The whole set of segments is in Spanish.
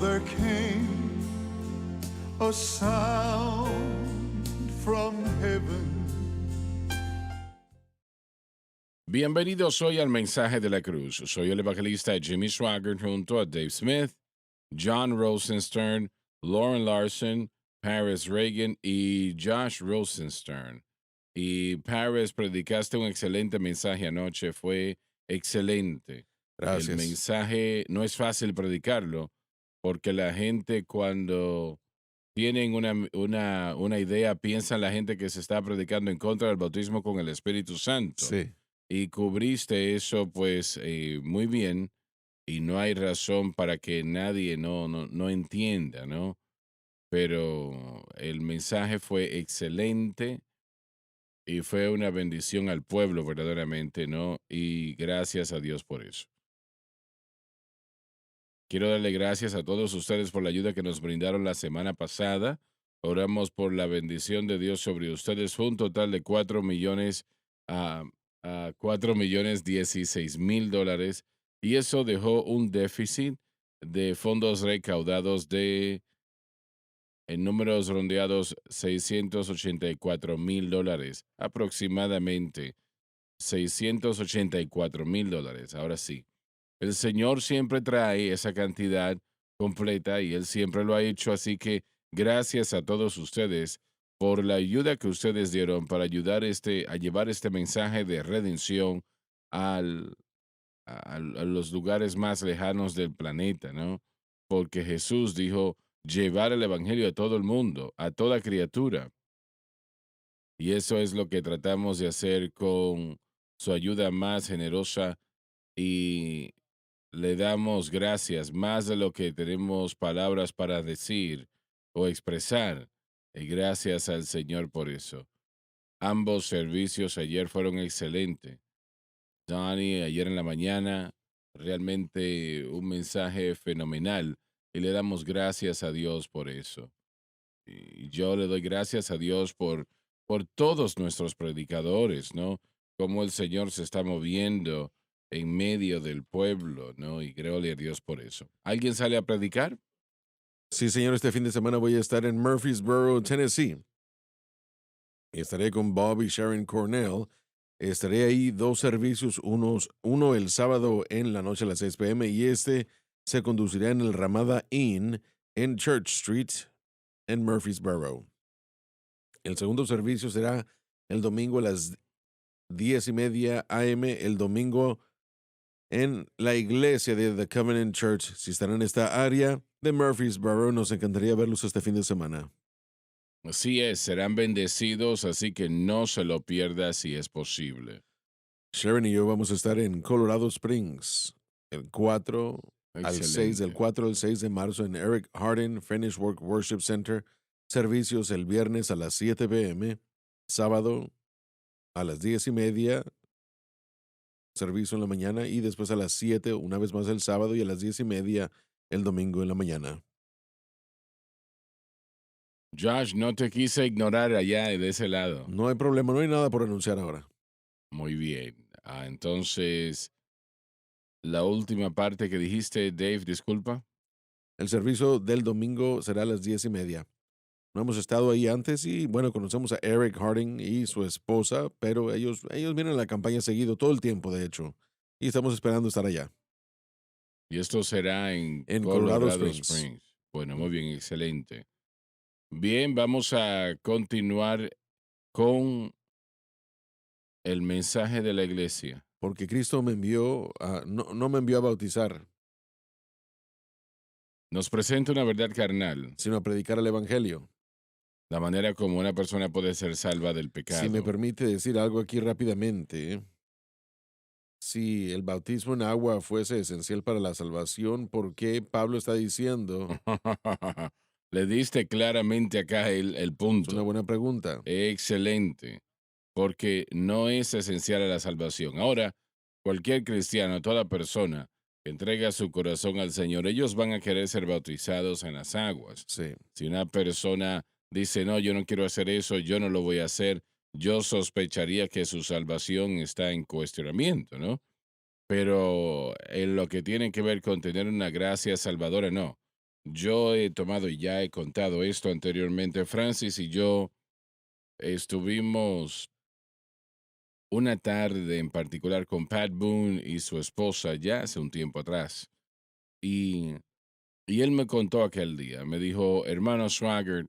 there came a sound from heaven. Bienvenidos hoy al Mensaje de la Cruz. Soy el evangelista Jimmy Swaggart junto a Dave Smith, John Rosenstern, Lauren Larson, Paris Reagan y Josh Rosenstern. Y Paris, predicaste un excelente mensaje anoche, fue excelente. El Gracias. mensaje no es fácil predicarlo porque la gente cuando tienen una idea, piensa la gente que se está predicando en contra del bautismo con el Espíritu Santo. Sí. Y cubriste eso pues muy bien y no hay razón para que nadie no entienda, ¿no? Pero el mensaje fue excelente y fue una bendición al pueblo verdaderamente, ¿no? Y gracias a Dios por eso. Quiero darle gracias a todos ustedes por la ayuda que nos brindaron la semana pasada. Oramos por la bendición de Dios sobre ustedes. Fue un total de 4 millones a 4,016,000 dólares. Y eso dejó un déficit de fondos recaudados de, en números rondeados, 684,000 dólares. Aproximadamente 684,000 dólares. Ahora sí. El Señor siempre trae esa cantidad completa y Él siempre lo ha hecho, así que gracias a todos ustedes por la ayuda que ustedes dieron para ayudar a llevar este mensaje de redención al, a los lugares más lejanos del planeta, ¿no? Porque Jesús dijo llevar el Evangelio a todo el mundo, a toda criatura. Y eso es lo que tratamos de hacer con su ayuda más generosa y le damos gracias más de lo que tenemos palabras para decir o expresar. Y gracias al Señor por eso. Ambos servicios ayer fueron excelentes. Donnie, ayer en la mañana, realmente un mensaje fenomenal. Y le damos gracias a Dios por eso. Y yo le doy gracias a Dios por todos nuestros predicadores, ¿no? Cómo el Señor se está moviendo en medio del pueblo, ¿no? Y créole a Dios por eso. ¿Alguien sale a predicar? Sí, señor, este fin de semana voy a estar en Murfreesboro, Tennessee. Estaré con Bob y Sharon Cornell. Estaré ahí 2 servicios, uno el sábado en la noche a las 6 p.m. y este se conducirá en el Ramada Inn en Church Street en Murfreesboro. El segundo servicio será el domingo a las 10:30 a.m. el domingo en la iglesia de The Covenant Church. Si están en esta área de Murfreesboro, nos encantaría verlos este fin de semana. Así es, serán bendecidos, así que no se lo pierda si es posible. Sharon y yo vamos a estar en Colorado Springs el 4 al 6, del Excelente. 4 al 6 de marzo en Eric Hardin Finish Work Worship Center. Servicios el viernes a las 7 p.m., sábado a las 10:30, servicio en la mañana y después a las 7, una vez más el sábado y a las 10:30 el domingo en la mañana. Josh, no te quise ignorar allá de ese lado. No hay problema, no hay nada por anunciar ahora. Muy bien. Entonces, la última parte que dijiste, Dave, disculpa. El servicio del domingo será a las 10:30. No hemos estado ahí antes y bueno, conocemos a Eric Harding y su esposa, pero ellos vienen a la campaña seguido todo el tiempo, de hecho, y estamos esperando estar allá, Y esto será en en Colorado Colorado Springs. Springs. Bueno, muy bien, excelente. Bien, vamos a continuar con el mensaje de la iglesia. Porque Cristo me envió, no me envió a bautizar, Nos presenta una verdad carnal, sino a predicar el Evangelio. la manera como una persona puede ser salva del Si me pecado. permite decir algo aquí rápidamente, si el bautismo en agua fuese esencial para la salvación, ¿por qué Pablo está diciendo? Le diste claramente acá el Es una punto. buena pregunta. Excelente, porque no es esencial a la salvación. Ahora, cualquier cristiano, toda persona que entrega su corazón al Señor, ellos van a querer ser bautizados en las aguas. Sí, Si una persona dice, no, yo no quiero hacer eso, yo no lo voy a hacer, yo sospecharía que su salvación está en cuestionamiento, ¿no? Pero en lo que tiene que ver con tener una gracia salvadora, no. Yo he tomado y ya he contado esto anteriormente. Francis y yo estuvimos una tarde en particular con Pat Boone y su esposa ya hace un tiempo atrás. Y, y él me contó aquel día, me dijo, hermano Swagger,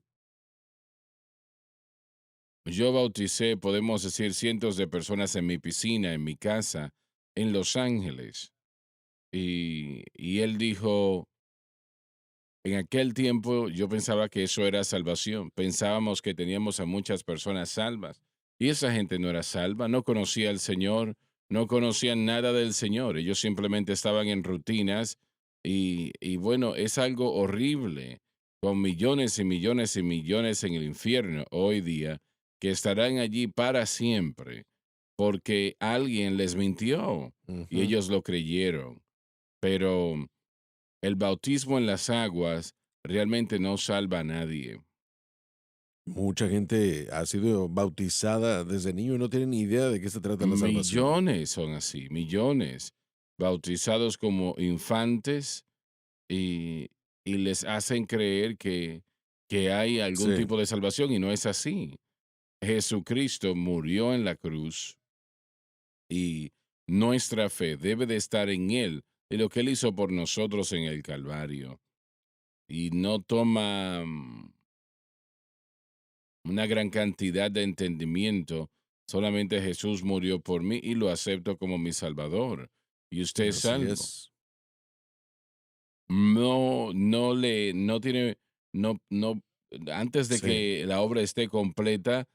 yo bauticé, podemos decir, cientos de personas en mi piscina, en mi casa, en Los Ángeles. Y él dijo, en aquel tiempo yo pensaba que eso era salvación. Pensábamos que teníamos a muchas personas salvas. Y esa gente no era salva, no conocía al Señor, no conocían nada del Señor. Ellos simplemente estaban en rutinas y bueno, es algo horrible con millones y millones y millones en el infierno hoy día que estarán allí para siempre porque alguien les mintió y Ujú. ellos lo creyeron. Pero el bautismo en las aguas realmente no salva a nadie. Mucha gente ha sido bautizada desde niño y no tiene ni idea de qué se trata la salvación. Millones son así, millones, bautizados como infantes y, y les hacen creer que hay algún Sí, tipo de salvación y no es así. Jesucristo murió en la cruz y nuestra fe debe de estar en Él, en lo que Él hizo por nosotros en el Calvario. Y no toma una gran cantidad de entendimiento. Solamente Jesús murió por mí y lo acepto como mi Salvador. Y usted es así salvo. es. No tiene, no, antes de Sí, que la obra esté completa,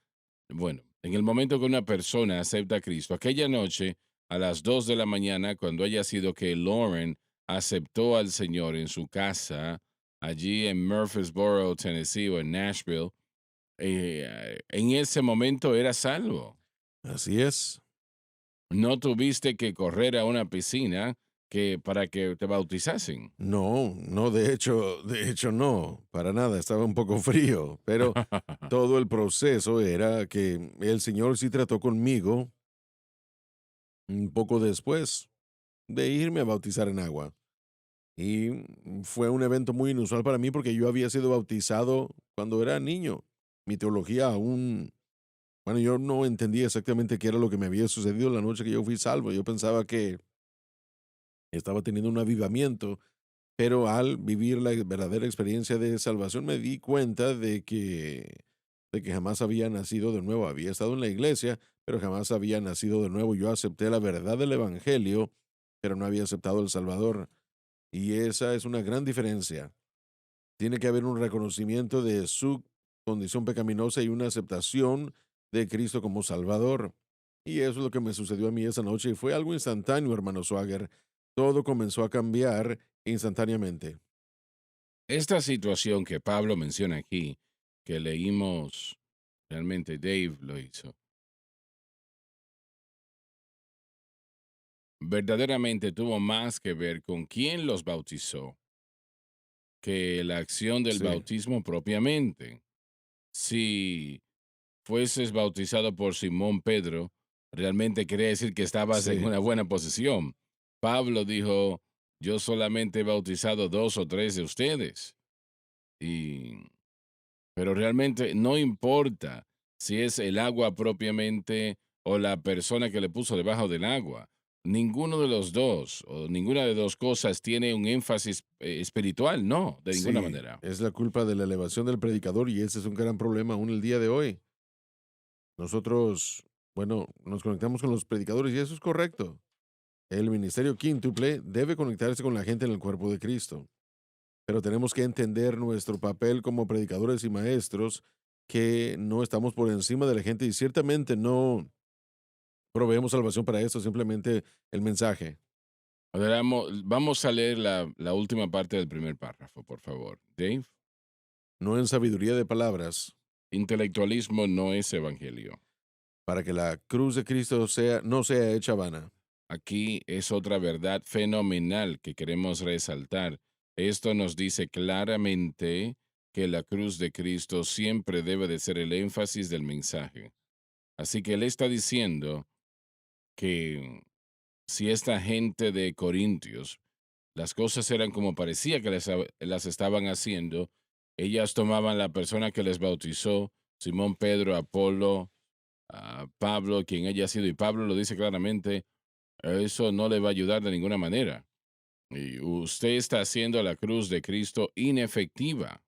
bueno, en el momento que una persona acepta a Cristo, aquella noche a las 2 de la mañana, cuando haya sido que Lauren aceptó al Señor en su casa, allí en Murfreesboro, Tennessee o en Nashville, en ese momento era salvo. así es. No tuviste que correr a una piscina para que te bautizasen. No, no, de hecho no, para nada, estaba un poco frío, pero todo el proceso era que el Señor sí trató conmigo un poco después de irme a bautizar en agua. Y fue un evento muy inusual para mí porque yo había sido bautizado cuando era niño. Mi teología aún, bueno, yo no entendía exactamente qué era lo que me había sucedido la noche que yo fui salvo. Yo pensaba que estaba teniendo un avivamiento, pero al vivir la verdadera experiencia de salvación me di cuenta de que jamás había nacido de nuevo. Había estado en la iglesia, pero jamás había nacido de nuevo. Yo acepté la verdad del Evangelio, pero no había aceptado el Salvador. Y esa es una gran diferencia. Tiene que haber un reconocimiento de su condición pecaminosa y una aceptación de Cristo como Salvador. Y eso es lo que me sucedió a mí esa noche y fue algo instantáneo, hermano Swagger. Todo comenzó a cambiar instantáneamente. Esta situación que Pablo menciona aquí, que leímos, realmente Dave lo hizo, verdaderamente tuvo más que ver con quién los bautizó que la acción del Sí, bautismo propiamente. Si fueses bautizado por Simón Pedro, realmente quería decir que estabas en sí, una buena posición. Pablo dijo, yo solamente he bautizado 2 o 3 de ustedes. Y, pero realmente no importa si es el agua propiamente o la persona que le puso debajo del agua. Ninguno de los dos o ninguna de dos cosas tiene un énfasis espiritual, no, de ninguna sí. manera. Es la culpa de la elevación del predicador y ese es un gran problema aún el día de hoy. Nosotros, bueno, nos conectamos con los predicadores y eso es correcto. El ministerio quíntuple debe conectarse con la gente en el cuerpo de Cristo. Pero tenemos que entender nuestro papel como predicadores y maestros, que no estamos por encima de la gente y ciertamente no proveemos salvación para esto, simplemente el mensaje. Ahora vamos a leer la última parte del primer párrafo, por favor. Dave, No en sabiduría de palabras, intelectualismo no es evangelio. para que la cruz de Cristo sea, no sea hecha vana. Aquí es otra verdad fenomenal que queremos resaltar. Esto nos dice claramente que la cruz de Cristo siempre debe de ser el énfasis del mensaje. Así que él está diciendo que si esta gente de Corintios las cosas eran como parecía que las estaban haciendo, ellas tomaban la persona que les bautizó, Simón Pedro, Apolo, a Pablo, quien haya sido, y Pablo lo dice claramente, eso no le va a ayudar de ninguna manera. Y usted está haciendo la cruz de Cristo inefectiva.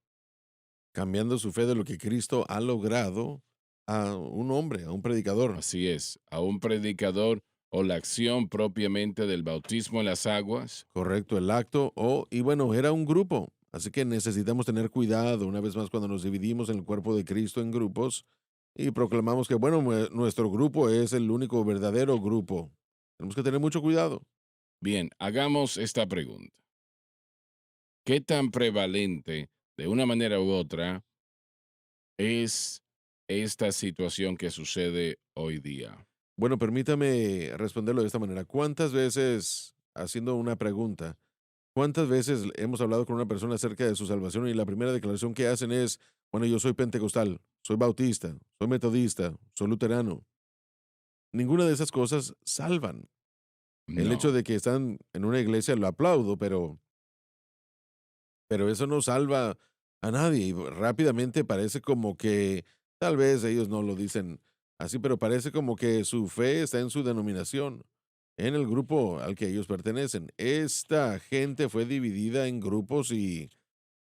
cambiando su fe de lo que Cristo ha logrado a un hombre, a un predicador. Así es, a un predicador o la acción propiamente del bautismo en las aguas. Correcto, el acto, y bueno, era un grupo, así que necesitamos tener cuidado una vez más cuando nos dividimos en el cuerpo de Cristo en grupos y proclamamos que, bueno, nuestro grupo es el único verdadero grupo. Tenemos que tener mucho cuidado. Bien, hagamos esta pregunta. ¿Qué tan prevalente, de una manera u otra, es esta situación que sucede hoy día? Bueno, permítame responderlo de esta manera. ¿Cuántas veces, haciendo una pregunta, cuántas veces hemos hablado con una persona acerca de su salvación y la primera declaración que hacen es, bueno, yo soy pentecostal, soy bautista, soy metodista, soy luterano? Ninguna de esas cosas salvan. El hecho No. de que están en una iglesia lo aplaudo, pero eso no salva a nadie. Y rápidamente parece como que, tal vez ellos no lo dicen así, pero parece como que su fe está en su denominación, en el grupo al que ellos pertenecen. Esta gente fue dividida en grupos y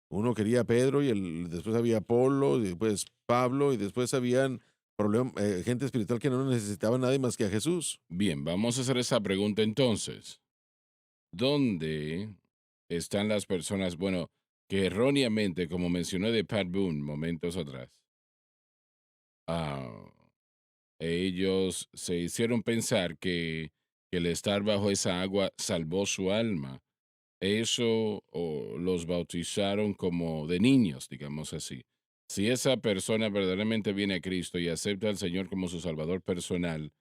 uno quería a Pedro y después había Apolo y después Pablo y después habían gente espiritual que no necesitaba a nadie más que a Jesús. Bien, vamos a hacer esa pregunta entonces. ¿Dónde están las personas, bueno, que erróneamente, como mencioné de Pat Boone momentos atrás, ah, ellos se hicieron pensar que el estar bajo esa agua salvó su alma? Eso o los bautizaron como de niños, digamos así. Si esa persona verdaderamente viene a Cristo y acepta al Señor como su Salvador personal,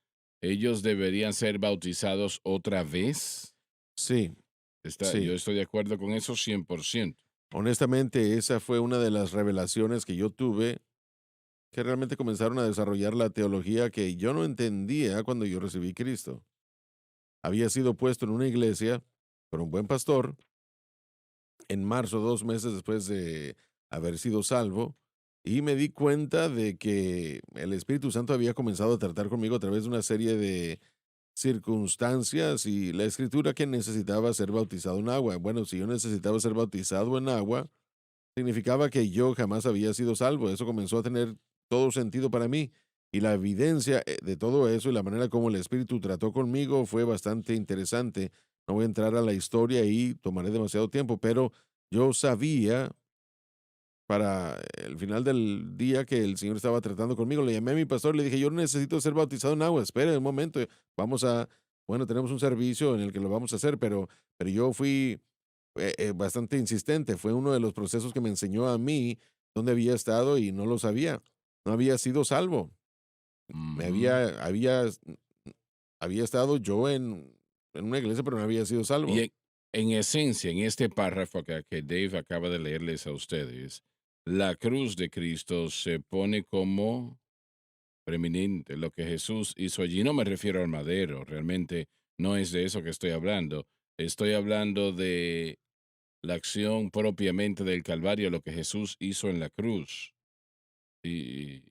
¿ellos deberían ser bautizados otra vez? Sí, Yo sí. estoy de acuerdo con eso 100%. Honestamente, esa fue una de las revelaciones que yo tuve, que realmente comenzaron a desarrollar la teología que yo no entendía cuando yo recibí Cristo. Había sido puesto en una iglesia por un buen pastor en marzo, 2 meses después de haber sido salvo, y me di cuenta de que el Espíritu Santo había comenzado a tratar conmigo a través de una serie de circunstancias y la escritura que necesitaba ser bautizado en agua. Bueno, si yo necesitaba ser bautizado en agua, significaba que yo jamás había sido salvo. Eso comenzó a tener todo sentido para mí. Y la evidencia de todo eso y la manera como el Espíritu trató conmigo fue bastante interesante. No voy a entrar a la historia y tomaré demasiado tiempo, pero yo sabía para el final del día que el Señor estaba tratando conmigo. Le llamé a mi pastor, le dije, yo necesito ser bautizado en agua. Espera un momento, vamos a, bueno, tenemos un servicio en el que lo vamos a hacer, pero yo fui bastante insistente. Fue uno de los procesos que me enseñó a mí dónde había estado y no lo sabía. No había sido salvo. Me Ujú. había estado yo en una iglesia, pero no había sido Y salvo. en esencia, en este párrafo que Dave acaba de leerles a ustedes, la cruz de Cristo se pone como preeminente. Lo que Jesús hizo allí, no me refiero al madero, realmente no es de eso que estoy hablando. Estoy hablando de la acción propiamente del Calvario, lo que Jesús hizo en la cruz. Y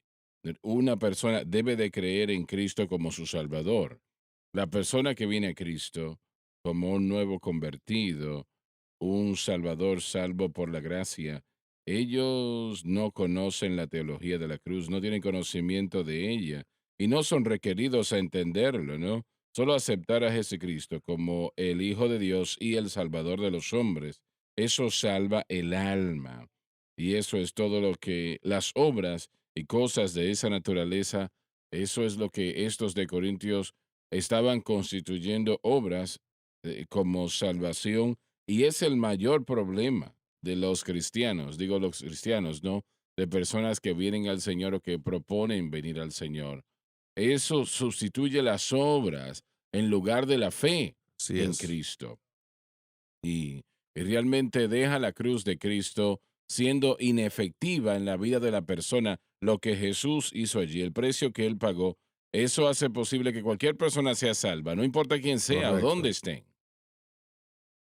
una persona debe de creer en Cristo como su Salvador. La persona que viene a Cristo como un nuevo convertido, un Salvador salvo por la gracia, ellos no conocen la teología de la cruz, no tienen conocimiento de ella y no son requeridos a entenderlo, ¿no? Solo aceptar a Jesucristo como el Hijo de Dios y el Salvador de los hombres. Eso salva el alma. Y eso es todo lo que las obras y cosas de esa naturaleza, eso es lo que estos de Corintios estaban constituyendo obras como salvación y es el mayor problema de los cristianos, digo los cristianos, ¿no? De personas que vienen al Señor o que proponen venir al Señor. Eso sustituye las obras en lugar de la fe Así en es. Cristo y realmente deja la cruz de Cristo siendo inefectiva en la vida de la persona, lo que Jesús hizo allí, el precio que él pagó, eso hace posible que cualquier persona sea salva, no importa quién sea o dónde Correcto. estén.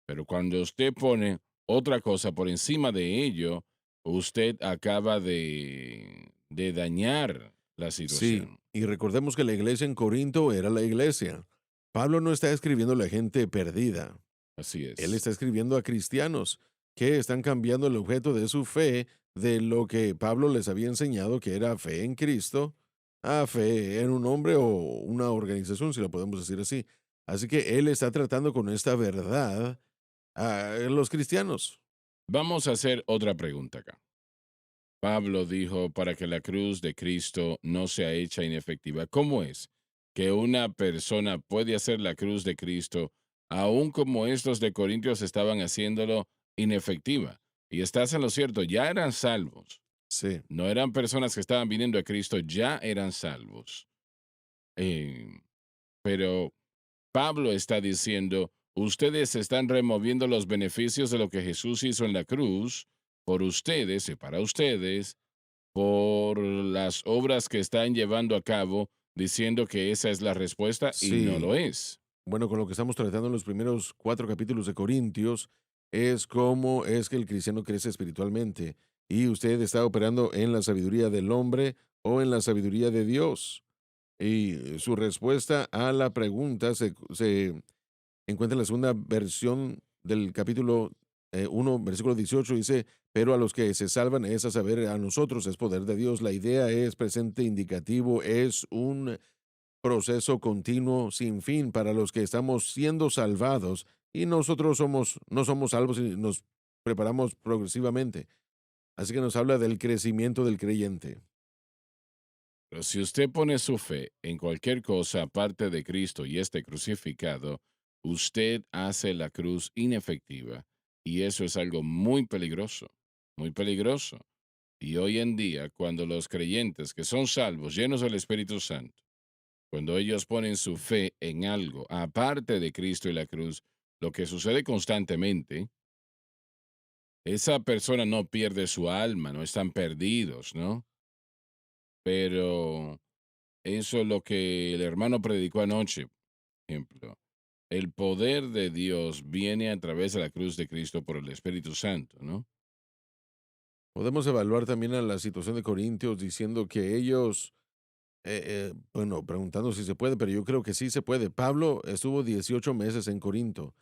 Pero cuando usted pone otra cosa por encima de ello, usted acaba de dañar la Sí, situación. y recordemos que la iglesia en Corinto era la iglesia. Pablo no está escribiendo a la gente perdida. Así Él es. está escribiendo a cristianos que están cambiando el objeto de su fe de lo que Pablo les había enseñado, que era fe en Cristo, a fe en un hombre o una organización, si lo podemos decir así. Así que él está tratando con esta verdad a los cristianos. Vamos a hacer otra pregunta acá. Pablo dijo, para que la cruz de Cristo no sea hecha inefectiva. ¿Cómo es que una persona puede hacer la cruz de Cristo, aun como estos de Corintios estaban haciéndolo inefectiva? Y estás en lo cierto, ya eran salvos. Sí, No eran personas que estaban viniendo a Cristo, ya eran salvos. Eh, pero Pablo está diciendo, ustedes están removiendo los beneficios de lo que Jesús hizo en la cruz por ustedes y para ustedes por las obras que están llevando a cabo, diciendo que esa es la respuesta y no sí. lo es. Bueno, con lo que estamos tratando en los primeros 4 capítulos de Corintios, es cómo es que el cristiano crece espiritualmente. Y usted está operando en la sabiduría del hombre o en la sabiduría de Dios. Y su respuesta a la pregunta se encuentra en la segunda versión del capítulo 1, versículo 18, dice, pero a los que se salvan es a saber, a nosotros es poder de Dios. La idea es presente indicativo, es un proceso continuo sin fin para los que estamos siendo salvados y nosotros no somos salvos y nos preparamos progresivamente. Así que nos habla del crecimiento del creyente. Pero si usted pone su fe en cualquier cosa aparte de Cristo y este crucificado, usted hace la cruz inefectiva. Y eso es algo muy peligroso, muy peligroso. Y hoy en día, cuando los creyentes que son salvos, llenos del Espíritu Santo, cuando ellos ponen su fe en algo aparte de Cristo y la cruz, lo que sucede constantemente, esa persona no pierde su alma, no están perdidos, ¿no? Pero eso es lo que el hermano predicó anoche, por ejemplo. El poder de Dios viene a través de la cruz de Cristo por el Espíritu Santo, ¿no? Podemos evaluar también a la situación de Corintios diciendo que ellos, bueno, preguntando si se puede, pero yo creo que sí se puede. Pablo estuvo 18 meses en Corinto,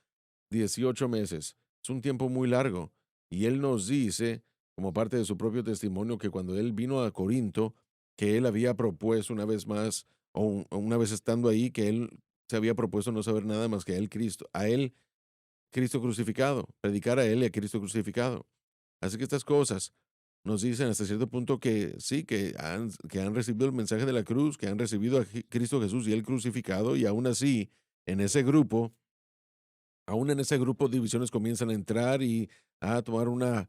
18 meses. Es un tiempo muy largo. Y él nos dice, como parte de su propio testimonio, que cuando él vino a Corinto, que él había propuesto una vez más, o una vez estando ahí, que él se había propuesto no saber nada más que a él, Cristo crucificado, predicar a él y a Cristo crucificado. Así que estas cosas nos dicen hasta cierto punto que sí, que han recibido el mensaje de la cruz, que han recibido a Cristo Jesús y el crucificado, y aún así, en ese grupo, aún en ese grupo, divisiones comienzan a entrar y a tomar una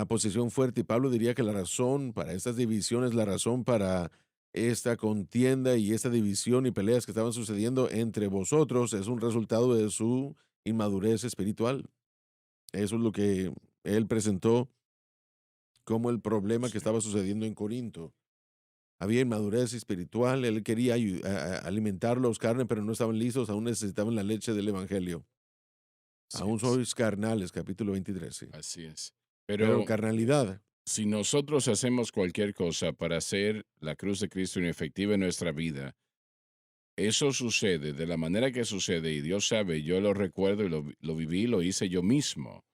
posición fuerte. Y Pablo diría que la razón para estas divisiones, la razón para esta contienda y esta división y peleas que estaban sucediendo entre vosotros es un resultado de su inmadurez espiritual. Eso es lo que él presentó como el problema que Sí. estaba sucediendo en Corinto. Había inmadurez espiritual, él quería alimentarlos carne, pero no estaban listos, aún necesitaban la leche del Evangelio. Así Aún es, sois carnales, capítulo 23, sí. así es. Pero Pero carnalidad, si nosotros hacemos cualquier cosa para hacer la cruz de Cristo inefectiva en nuestra vida, eso sucede de la manera que sucede y Dios sabe, yo lo recuerdo y lo viví, lo hice yo mismo.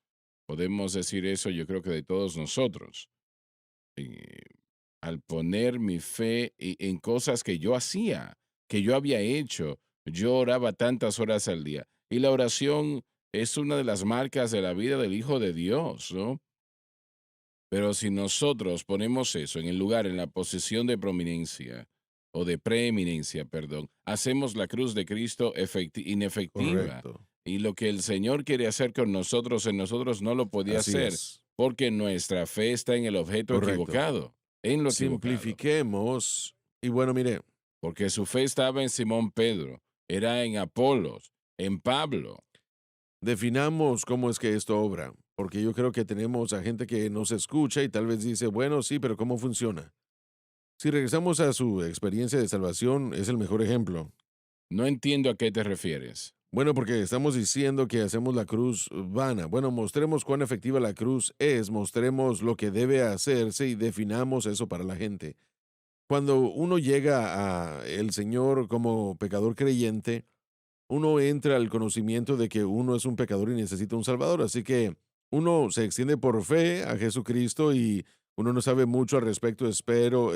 Podemos decir eso yo creo que de todos nosotros. Eh, Al poner mi fe en cosas que yo hacía, que yo había hecho, yo oraba tantas horas al día. Y la oración es una de las marcas de la vida del Hijo de Dios, ¿no? Pero si nosotros ponemos eso en el lugar, en la posición de prominencia, o de preeminencia, perdón, hacemos la cruz de Cristo inefectiva. correcto. Y lo que el Señor quiere hacer con nosotros, en nosotros no lo podía Así hacer, es, porque nuestra fe está en el objeto correcto. equivocado, en lo equivocado. Simplifiquemos, y bueno, mire, Porque su fe estaba en Simón Pedro, era en Apolos, en Pablo. definamos cómo es que esto obra, porque yo creo que tenemos a gente que nos escucha y tal vez dice, bueno, sí, pero ¿cómo funciona? Si regresamos a su experiencia de salvación, es el mejor ejemplo. No entiendo a qué te refieres. Bueno, porque estamos diciendo que hacemos la cruz vana. Bueno, mostremos cuán efectiva la cruz es, mostremos lo que debe hacerse y definamos eso para la gente. Cuando uno llega a el Señor como pecador creyente, uno entra al conocimiento de que uno es un pecador y necesita un Salvador. Así que uno se extiende por fe a Jesucristo y uno no sabe mucho al respecto, espero,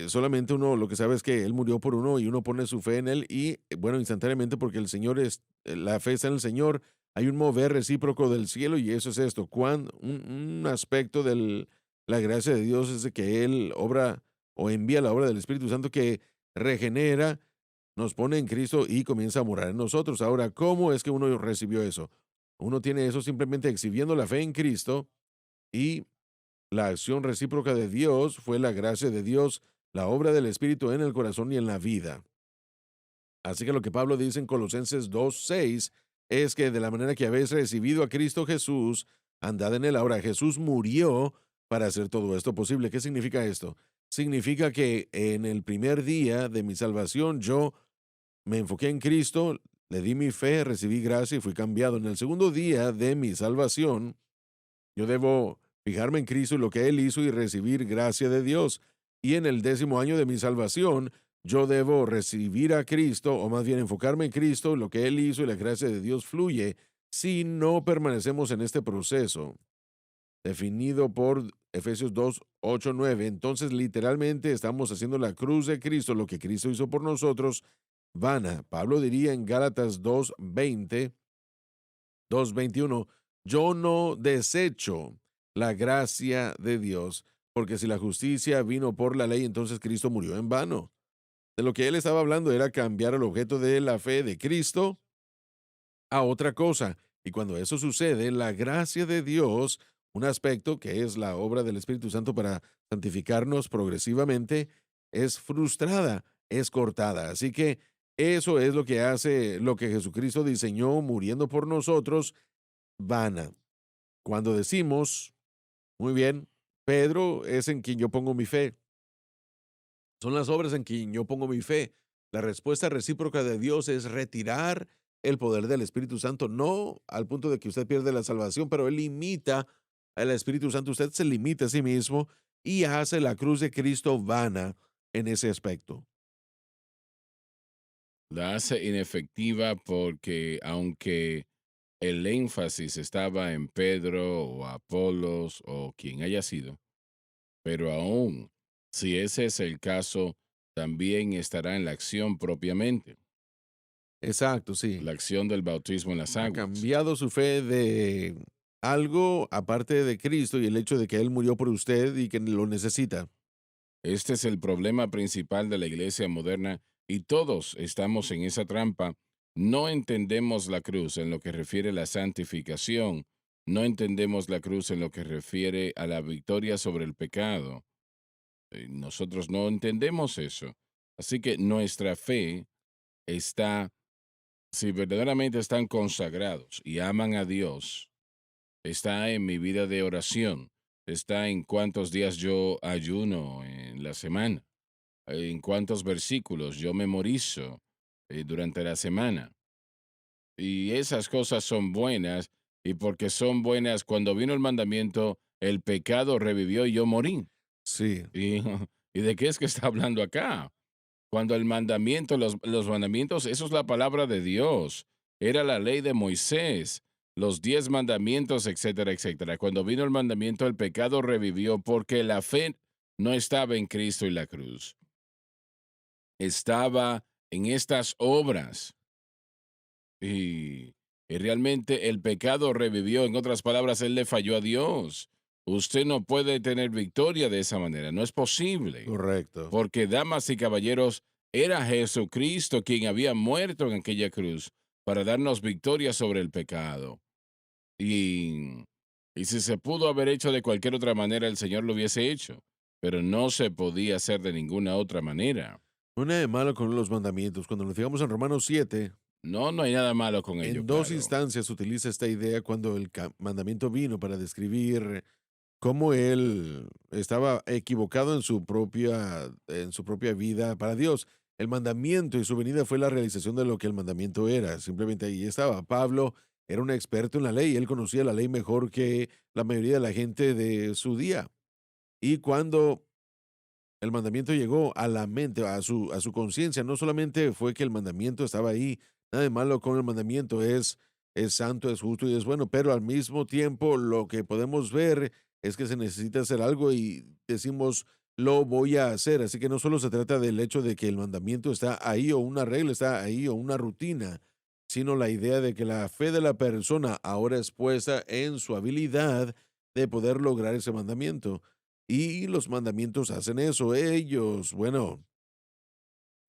solamente uno lo que sabe es que Él murió por uno y uno pone su fe en Él y, bueno, instantáneamente porque el Señor es, la fe está en el Señor, hay un mover recíproco del cielo y eso es esto. Un aspecto de la gracia de Dios es de que Él obra o envía la obra del Espíritu Santo que regenera, nos pone en Cristo y comienza a morar en nosotros. Ahora, ¿cómo es que uno recibió eso? Uno tiene eso simplemente exhibiendo la fe en Cristo y la acción recíproca de Dios fue la gracia de Dios, la obra del Espíritu en el corazón y en la vida. Así que lo que Pablo dice en Colosenses 2:6 es que de la manera que habéis recibido a Cristo Jesús, andad en él. Ahora, Jesús murió para hacer todo esto posible. ¿Qué significa esto? Significa que en el primer día de mi salvación yo me enfoqué en Cristo, le di mi fe, recibí gracia y fui cambiado. En el segundo día de mi salvación, yo debo fijarme en Cristo y lo que Él hizo y recibir gracia de Dios. Y en el 10º año de mi salvación, yo debo recibir a Cristo, o más bien enfocarme en Cristo, lo que Él hizo y la gracia de Dios fluye si no permanecemos en este proceso definido por Efesios 2:8-9. Entonces, literalmente estamos haciendo la cruz de Cristo, lo que Cristo hizo por nosotros, vana. Pablo diría en Gálatas 2:21, yo no desecho la gracia de Dios, porque si la justicia vino por la ley, entonces Cristo murió en vano. De lo que él estaba hablando era cambiar el objeto de la fe de Cristo a otra cosa. Y cuando eso sucede, la gracia de Dios, un aspecto que es la obra del Espíritu Santo para santificarnos progresivamente, es frustrada, es cortada. Así que eso es lo que hace lo que Jesucristo diseñó muriendo por nosotros, vana. Cuando decimos, muy bien, Pedro es en quien yo pongo mi fe, son las obras en quien yo pongo mi fe. La respuesta recíproca de Dios es retirar el poder del Espíritu Santo, no al punto de que usted pierde la salvación, pero Él limita al Espíritu Santo, usted se limita a sí mismo y hace la cruz de Cristo vana en ese aspecto. La hace inefectiva porque aunque el énfasis estaba en Pedro o Apolos o quien haya sido, pero aún si ese es el caso, también estará en la acción propiamente, Exacto, sí. la acción del bautismo en las Ha aguas. cambiado su fe de algo aparte de Cristo y el hecho de que Él murió por usted y que lo necesita. Este es el problema principal de la iglesia moderna y todos estamos en esa trampa. No entendemos la cruz en lo que refiere a la santificación, no entendemos la cruz en lo que refiere a la victoria sobre el pecado. Nosotros no entendemos eso. Así que nuestra fe está, si verdaderamente están consagrados y aman a Dios, está en mi vida de oración, está en cuántos días yo ayuno en la semana, en cuántos versículos yo memorizo durante la semana. Y esas cosas son buenas, y porque son buenas, cuando vino el mandamiento, el pecado revivió y yo morí. Sí, ¿Y, ¿y de qué es que está hablando acá? Cuando el mandamiento, los mandamientos, eso es la palabra de Dios, era la ley de Moisés, los 10 mandamientos, etcétera, etcétera. Cuando vino el mandamiento, el pecado revivió porque la fe no estaba en Cristo y la cruz, estaba en estas obras. Y realmente el pecado revivió. En otras palabras, él le falló a Dios. Usted no puede tener victoria de esa manera. No es posible. correcto. Porque, damas y caballeros, era Jesucristo quien había muerto en aquella cruz para darnos victoria sobre el pecado. Y, y si se pudo haber hecho de cualquier otra manera, el Señor lo hubiese hecho. Pero no se podía hacer de ninguna otra manera. No hay nada de malo con los mandamientos. Cuando nos fijamos en Romanos 7, No, no hay nada malo con ello, en dos claro. instancias utiliza esta idea cuando el mandamiento vino para describir cómo él estaba equivocado en su propia vida para Dios. El mandamiento y su venida fue la realización de lo que el mandamiento era. Simplemente ahí estaba. Pablo era un experto en la ley. Él conocía la ley mejor que la mayoría de la gente de su día. Y cuando el mandamiento llegó a la mente, a su conciencia, no solamente fue que el mandamiento estaba ahí, nada de malo con el mandamiento, es santo, es justo y es bueno, pero al mismo tiempo lo que podemos ver es que se necesita hacer algo y decimos, lo voy a hacer. Así que no solo se trata del hecho de que el mandamiento está ahí o una regla está ahí o una rutina, sino la idea de que la fe de la persona ahora es puesta en su habilidad de poder lograr ese mandamiento. Y los mandamientos hacen eso. Ellos, bueno,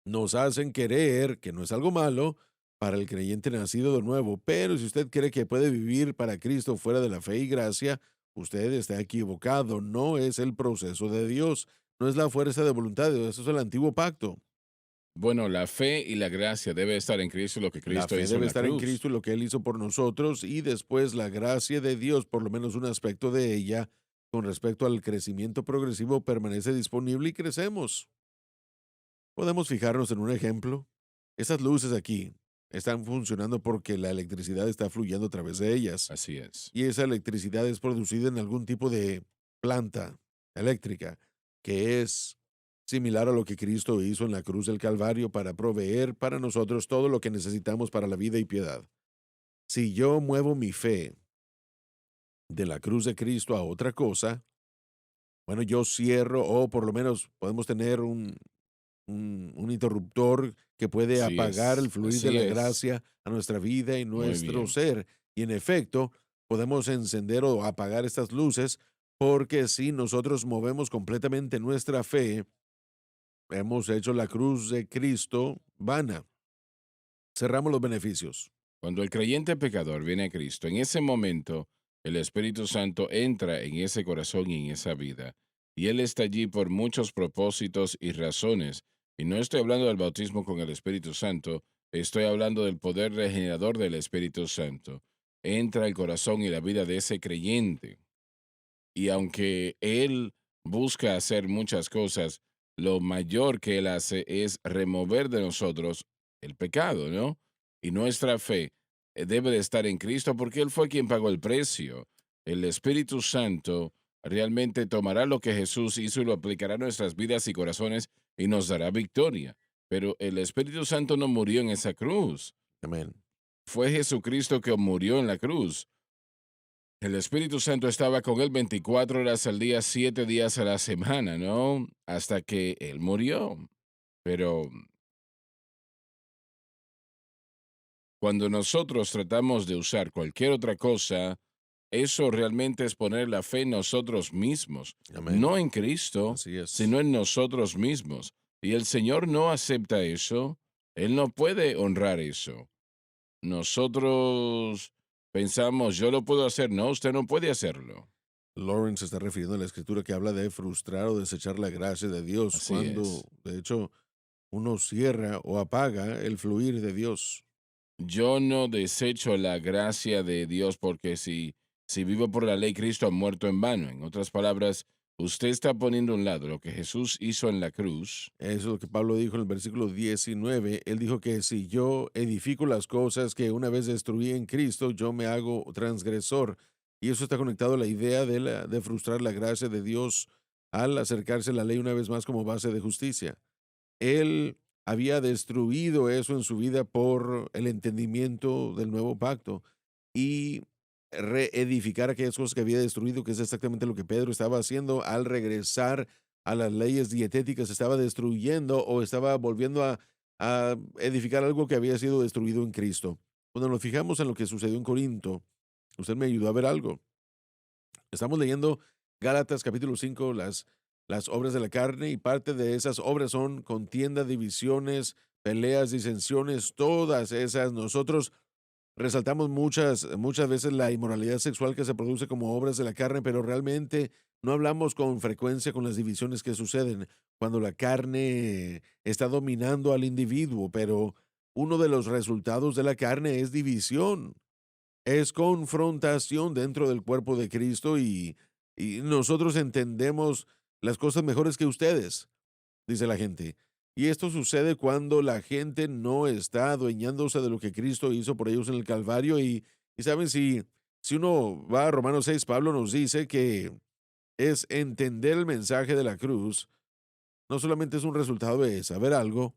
nos hacen querer, que no es algo malo, para el creyente nacido de nuevo. Pero si usted cree que puede vivir para Cristo fuera de la fe y gracia, usted está equivocado. No es el proceso de Dios, no es la fuerza de voluntad de Dios, eso es el antiguo pacto. Bueno, la fe y la gracia debe estar en Cristo, lo que La Cristo fe hizo en debe la estar en cruz. Cristo y lo que Él hizo por nosotros, y después la gracia de Dios, por lo menos un aspecto de ella, con respecto al crecimiento progresivo, permanece disponible y crecemos. Podemos fijarnos en un ejemplo. Estas luces aquí están funcionando porque la electricidad está fluyendo a través de ellas, Así es. y esa electricidad es producida en algún tipo de planta eléctrica que es similar a lo que Cristo hizo en la cruz del Calvario para proveer para nosotros todo lo que necesitamos para la vida y piedad. Si yo muevo mi fe de la cruz de Cristo a otra cosa, bueno, yo cierro o por lo menos podemos tener un interruptor que puede apagar el fluir de así la es. gracia a nuestra vida y Muy nuestro bien. ser. Y en efecto, podemos encender o apagar estas luces porque si nosotros movemos completamente nuestra fe, hemos hecho la cruz de Cristo vana. Cerramos los beneficios. Cuando el creyente pecador viene a Cristo, en ese momento el Espíritu Santo entra en ese corazón y en esa vida. Y Él está allí por muchos propósitos y razones. Y no estoy hablando del bautismo con el Espíritu Santo, estoy hablando del poder regenerador del Espíritu Santo. Entra el corazón y la vida de ese creyente. Y aunque Él busca hacer muchas cosas, lo mayor que Él hace es remover de nosotros el pecado, ¿no? Y nuestra fe debe de estar en Cristo porque Él fue quien pagó el precio. El Espíritu Santo realmente tomará lo que Jesús hizo y lo aplicará a nuestras vidas y corazones y nos dará victoria. Pero el Espíritu Santo no murió en esa cruz. Amén. Fue Jesucristo que murió en la cruz. El Espíritu Santo estaba con él 24 horas al día, 7 días a la semana, ¿no? Hasta que él murió. Pero cuando nosotros tratamos de usar cualquier otra cosa, eso realmente es poner la fe en nosotros mismos, Amén. no en Cristo, Así es. sino en nosotros mismos. Y el Señor no acepta eso. Él no puede honrar eso. Nosotros pensamos, yo lo puedo hacer. No, usted no puede hacerlo. Lawrence se está refiriendo a la escritura que habla de frustrar o desechar la gracia de Dios Así cuando, es. de hecho, uno cierra o apaga el fluir de Dios. Yo no desecho la gracia de Dios porque si vivo por la ley, Cristo ha muerto en vano. En otras palabras, usted está poniendo a un lado lo que Jesús hizo en la cruz. Eso es lo que Pablo dijo en el versículo 19. Él dijo que si yo edifico las cosas que una vez destruí en Cristo, yo me hago transgresor. Y eso está conectado a la idea de frustrar la gracia de Dios al acercarse a la ley una vez más como base de justicia. Él había destruido eso en su vida por el entendimiento del nuevo pacto y reedificar aquellas cosas que había destruido, que es exactamente lo que Pedro estaba haciendo al regresar a las leyes dietéticas, estaba destruyendo o estaba volviendo a edificar algo que había sido destruido en Cristo. Cuando nos fijamos en lo que sucedió en Corinto, usted me ayudó a ver algo. Estamos leyendo Gálatas capítulo 5, las obras de la carne, y parte de esas obras son contienda, divisiones, peleas, disensiones, todas esas. Nosotros resaltamos muchas veces la inmoralidad sexual que se produce como obras de la carne, pero realmente no hablamos con frecuencia con las divisiones que suceden cuando la carne está dominando al individuo, pero uno de los resultados de la carne es división, es confrontación dentro del cuerpo de Cristo y nosotros entendemos las cosas mejores que ustedes, dice la gente. Y esto sucede cuando la gente no está adueñándose de lo que Cristo hizo por ellos en el Calvario. Y saben, si uno va a Romanos 6, Pablo nos dice que es entender el mensaje de la cruz, no solamente es un resultado de saber algo,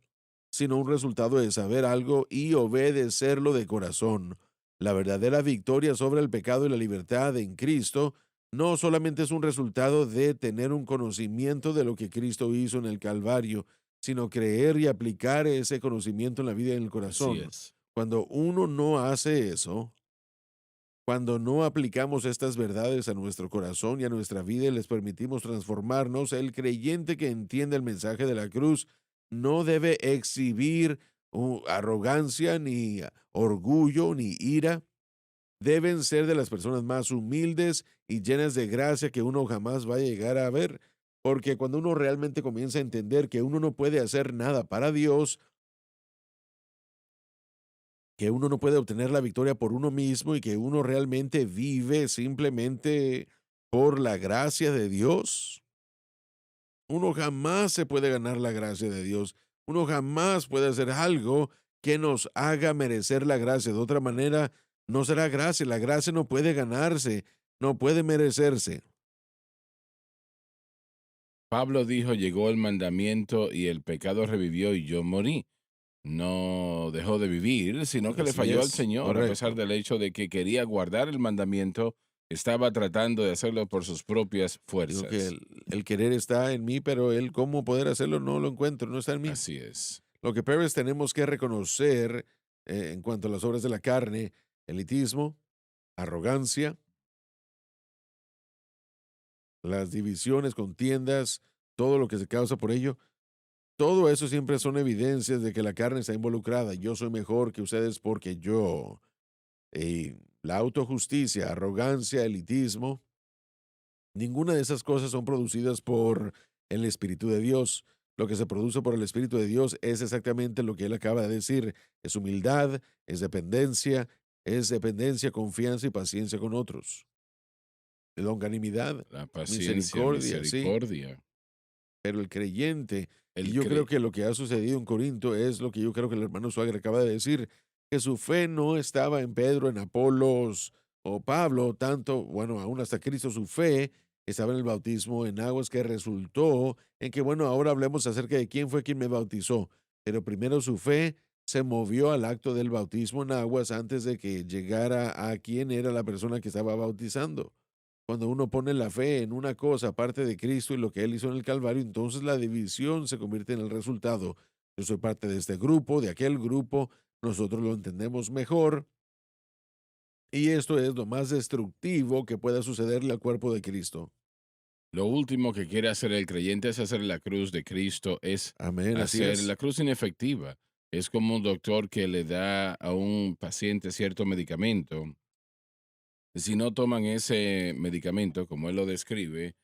sino un resultado de saber algo y obedecerlo de corazón. La verdadera victoria sobre el pecado y la libertad en Cristo no solamente es un resultado de tener un conocimiento de lo que Cristo hizo en el Calvario, sino creer y aplicar ese conocimiento en la vida y en el Así corazón. es. Cuando uno no hace eso, cuando no aplicamos estas verdades a nuestro corazón y a nuestra vida y les permitimos transformarnos, el creyente que entiende el mensaje de la cruz no debe exhibir arrogancia, ni orgullo, ni ira. Deben ser de las personas más humildes y llenas de gracia que uno jamás va a llegar a ver. Porque cuando uno realmente comienza a entender que uno no puede hacer nada para Dios, que uno no puede obtener la victoria por uno mismo y que uno realmente vive simplemente por la gracia de Dios, uno jamás se puede ganar la gracia de Dios. Uno jamás puede hacer algo que nos haga merecer la gracia. De otra manera, no será gracia. La gracia no puede ganarse, no puede merecerse. Pablo dijo, llegó el mandamiento y el pecado revivió y yo morí. No dejó de vivir, sino que le Así falló al es, Señor, a pesar correcto. del hecho de que quería guardar el mandamiento, estaba tratando de hacerlo por sus propias Digo que fuerzas. el querer está en mí, pero el cómo poder hacerlo no lo encuentro, no está en mí. Así es. Lo que Pérez tenemos que reconocer en cuanto a las obras de la carne, elitismo, arrogancia, las divisiones, contiendas, todo lo que se causa por ello, todo eso siempre son evidencias de que la carne está involucrada. Yo soy mejor que ustedes porque yo. La autojusticia, arrogancia, elitismo, ninguna de esas cosas son producidas por el Espíritu de Dios. Lo que se produce por el Espíritu de Dios es exactamente lo que él acaba de decir. Es humildad, es dependencia, confianza y paciencia con otros. Longanimidad, La paciencia, misericordia, sí. misericordia. Pero el creyente, y El yo creo cre que lo que ha sucedido en Corinto es lo que yo creo que el hermano Suárez acaba de decir, que su fe no estaba en Pedro, en Apolos o Pablo, tanto, bueno, aún hasta Cristo, su fe estaba en el bautismo en aguas que resultó en que, bueno, ahora hablemos acerca de quién fue quien me bautizó, pero primero su fe se movió al acto del bautismo en aguas antes de que llegara a quién era la persona que estaba bautizando. Cuando uno pone la fe en una cosa aparte de Cristo y lo que Él hizo en el Calvario, entonces la división se convierte en el resultado. Yo soy parte de este grupo, de aquel grupo, nosotros lo entendemos mejor y esto es lo más destructivo que pueda sucederle al cuerpo de Cristo. Lo último que quiere hacer el creyente es hacer la cruz de Cristo, es Amén, así hacer es. la cruz inefectiva. Es como un doctor que le da a un paciente cierto medicamento. Si no toman ese medicamento, como él lo describe,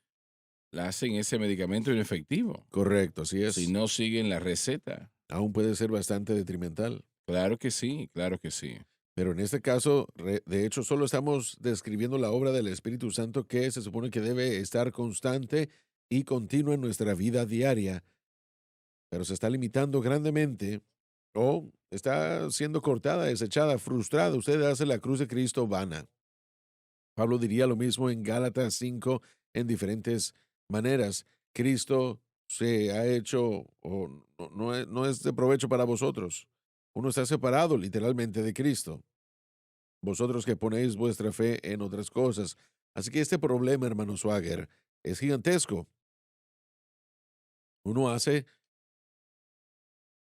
la hacen ese medicamento inefectivo. Correcto, así Si es. no siguen la receta. Aún puede ser bastante detrimental. Claro que sí, claro que sí. Pero en este caso, de hecho, solo estamos describiendo la obra del Espíritu Santo que se supone que debe estar constante y continua en nuestra vida diaria, pero se está limitando grandemente o está siendo cortada, desechada, frustrada. Usted hace la cruz de Cristo vana. Pablo diría lo mismo en Gálatas 5 en diferentes maneras. Cristo se ha hecho o no es de provecho para vosotros. Uno está separado literalmente de Cristo. Vosotros que ponéis vuestra fe en otras cosas. Así que este problema, hermano Swagger, es gigantesco. Uno hace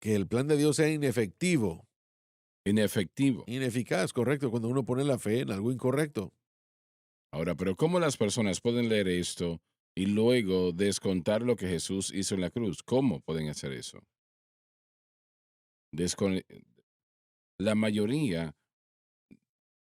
que el plan de Dios sea inefectivo, Inefectivo. ineficaz, correcto, cuando uno pone la fe en algo incorrecto. Ahora, pero ¿cómo las personas pueden leer esto y luego descontar lo que Jesús hizo en la cruz? ¿Cómo pueden hacer eso? Descone- la mayoría,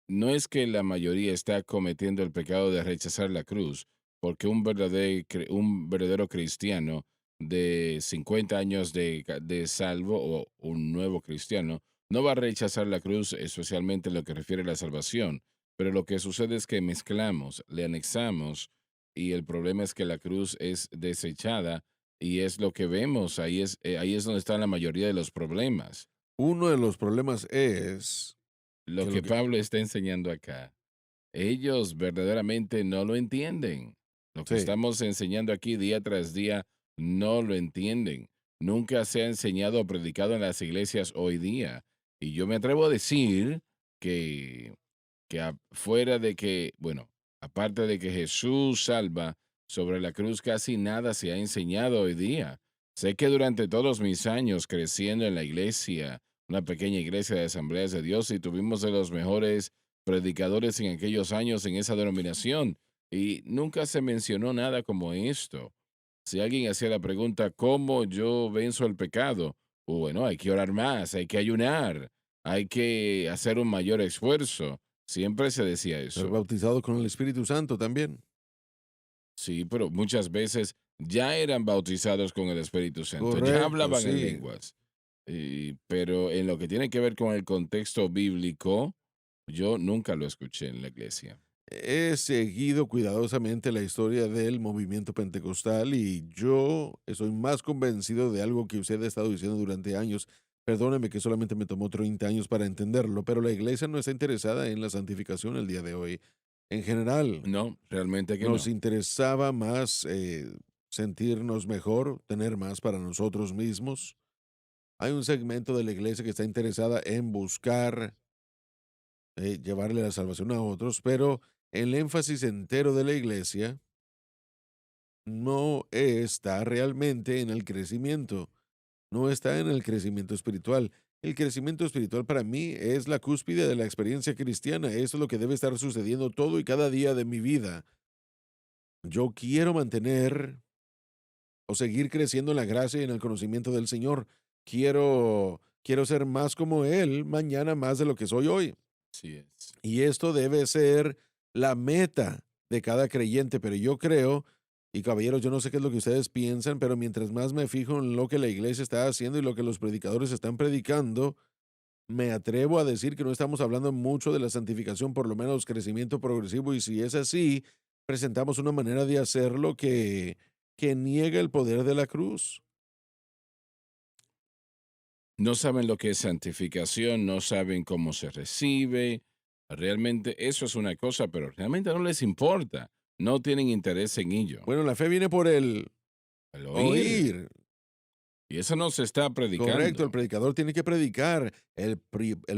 no es que la mayoría está cometiendo el pecado de rechazar la cruz, porque un verdadero cristiano de 50 años de salvo o un nuevo cristiano no va a rechazar la cruz, especialmente en lo que refiere a la salvación. Pero lo que sucede es que mezclamos, le anexamos y el problema es que la cruz es desechada y es lo que vemos, ahí es donde están la mayoría de los problemas. Uno de los problemas es Lo que lo que que Pablo está enseñando acá, ellos verdaderamente no lo entienden. Lo que sí, estamos enseñando aquí día tras día no lo entienden. Nunca se ha enseñado o predicado en las iglesias hoy día. Y yo me atrevo a decir que fuera de que, bueno, aparte de que Jesús salva, sobre la cruz casi nada se ha enseñado hoy día. Sé que durante todos mis años creciendo en la iglesia, una pequeña iglesia de Asambleas de Dios, y tuvimos de los mejores predicadores en aquellos años en esa denominación, y nunca se mencionó nada como esto. Si alguien hacía la pregunta, ¿cómo yo venzo el pecado? Bueno, hay que orar más, hay que ayunar, hay que hacer un mayor esfuerzo. Siempre se decía ser eso. bautizado con el Espíritu Santo también. Sí, pero muchas veces ya eran bautizados con el Espíritu Santo, ya Correcto, hablaban en sí. lenguas. Pero en lo que tiene que ver con el contexto bíblico, yo nunca lo escuché en la iglesia. He seguido cuidadosamente la historia del movimiento pentecostal y yo estoy más convencido de algo que usted ha estado diciendo durante años. Perdóneme que solamente me tomó 30 años para entenderlo, pero la iglesia no está interesada en la santificación el día de hoy. En general, No, realmente que nos no. interesaba más sentirnos mejor, tener más para nosotros mismos. Hay un segmento de la iglesia que está interesada en buscar llevarle la salvación a otros, pero el énfasis entero de la iglesia no está realmente en el crecimiento, no está en el crecimiento espiritual. El crecimiento espiritual para mí es la cúspide de la experiencia cristiana. Eso es lo que debe estar sucediendo todo y cada día de mi vida. Yo quiero mantener o seguir creciendo en la gracia y en el conocimiento del Señor. Quiero ser más como Él mañana más de lo que soy hoy. Así es. Y esto debe ser la meta de cada creyente, pero yo creo, y caballeros, yo no sé qué es lo que ustedes piensan, pero mientras más me fijo en lo que la iglesia está haciendo y lo que los predicadores están predicando, me atrevo a decir que no estamos hablando mucho de la santificación, por lo menos crecimiento progresivo, y si es así, presentamos una manera de hacerlo que niega el poder de la cruz. No saben lo que es santificación, no saben cómo se recibe. Realmente eso es una cosa, pero realmente no les importa. No tienen interés en ello. Bueno, la fe viene por el Al oír. oír. Y eso no se está Correcto, el predicando. predicador tiene que predicar. El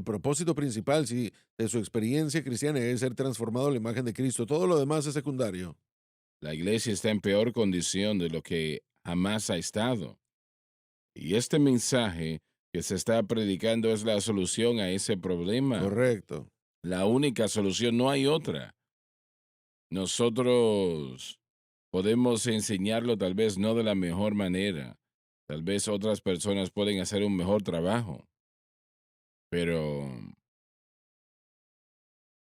propósito principal de su experiencia cristiana es ser transformado a la imagen de Cristo. Todo lo demás es secundario. La iglesia está en peor condición de lo que jamás ha estado. Y este mensaje que se está predicando es la solución a ese problema. Correcto. La única solución, no hay otra. Nosotros podemos enseñarlo tal vez no de la mejor manera. Tal vez otras personas pueden hacer un mejor trabajo, pero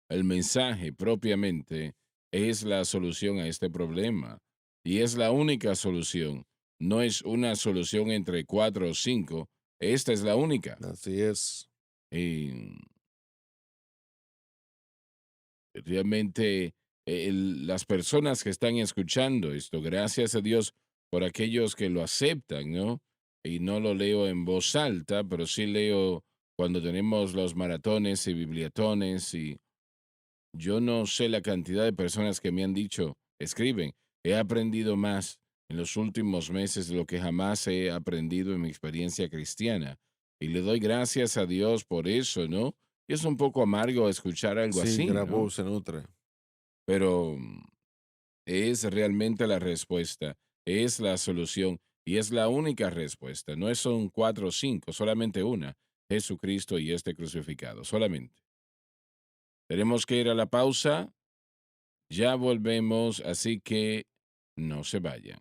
el mensaje propiamente es la solución a este problema y es la única solución. No es una solución entre cuatro o cinco. Esta es la única. Así es. Y realmente las personas que están escuchando esto, gracias a Dios por aquellos que lo aceptan, ¿no? Y no lo leo en voz alta, pero sí leo cuando tenemos los maratones y bibliatones y yo no sé la cantidad de personas que me han dicho, escriben, he aprendido más en los últimos meses de lo que jamás he aprendido en mi experiencia cristiana. Y le doy gracias a Dios por eso, ¿no? Y es un poco amargo escuchar algo Sin así, ¿no? grabó, se nutre. Pero es realmente la respuesta, es la solución y es la única respuesta. No son cuatro o cinco, solamente una. Jesucristo y este crucificado, solamente. Tenemos que ir a la pausa. Ya volvemos, así que no se vayan.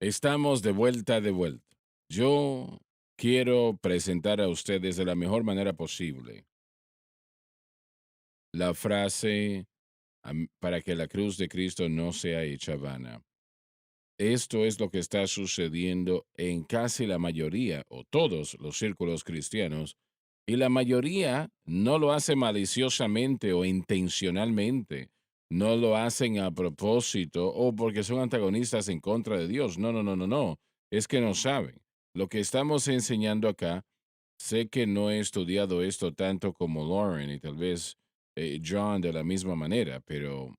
Estamos de vuelta, de vuelta. Yo quiero presentar a ustedes de la mejor manera posible la frase para que la cruz de Cristo no sea hecha vana. esto es lo que está sucediendo en casi la mayoría o todos los círculos cristianos, y la mayoría no lo hace maliciosamente o intencionalmente, no lo hacen a propósito o porque son antagonistas en contra de Dios. No, no, no, no, no. Es que no saben. Lo que estamos enseñando acá, sé que no he estudiado esto tanto como Lauren y tal vez John de la misma manera, pero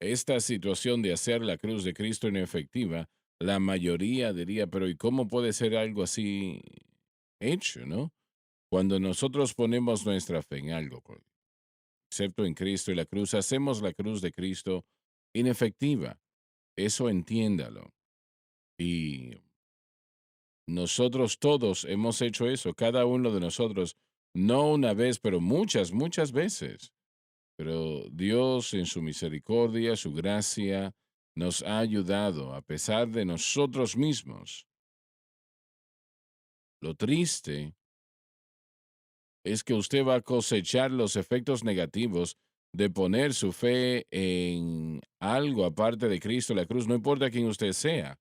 esta situación de hacer la cruz de Cristo inefectiva, la mayoría diría, pero ¿y cómo puede ser algo así hecho, no? Cuando nosotros ponemos nuestra fe en algo, excepto en Cristo y la cruz, hacemos la cruz de Cristo inefectiva. Eso entiéndalo. Y nosotros todos hemos hecho eso, cada uno de nosotros, no una vez, pero muchas, muchas veces. Pero Dios en su misericordia, su gracia, nos ha ayudado a pesar de nosotros mismos. Lo triste es que usted va a cosechar los efectos negativos de poner su fe en algo aparte de Cristo y la cruz, no importa quién usted sea.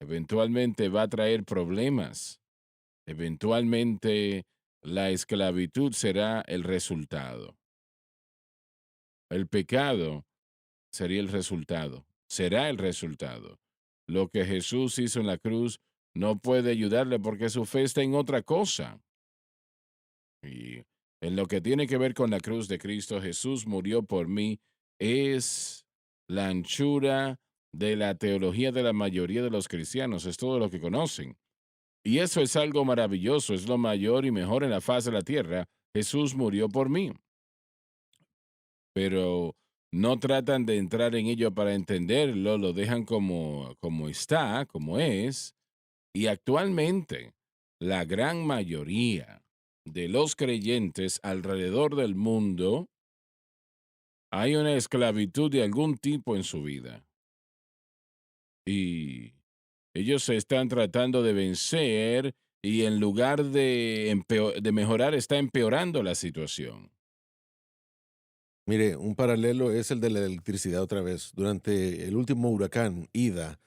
Eventualmente va a traer problemas. Eventualmente la esclavitud será el resultado. El pecado sería el resultado, será el resultado. Lo que Jesús hizo en la cruz no puede ayudarle porque su fe está en otra cosa. Y en lo que tiene que ver con la cruz de Cristo, Jesús murió por mí, es la anchura de la teología de la mayoría de los cristianos, es todo lo que conocen. Y eso es algo maravilloso, es lo mayor y mejor en la faz de la tierra. Jesús murió por mí, pero no tratan de entrar en ello para entenderlo, lo dejan como está, como es. Y actualmente, la gran mayoría de los creyentes alrededor del mundo, hay una esclavitud de algún tipo en su vida. Y ellos se están tratando de vencer y en lugar de, de mejorar, está empeorando la situación. Mire, un paralelo es el de la electricidad otra vez. Durante el último huracán, Ida,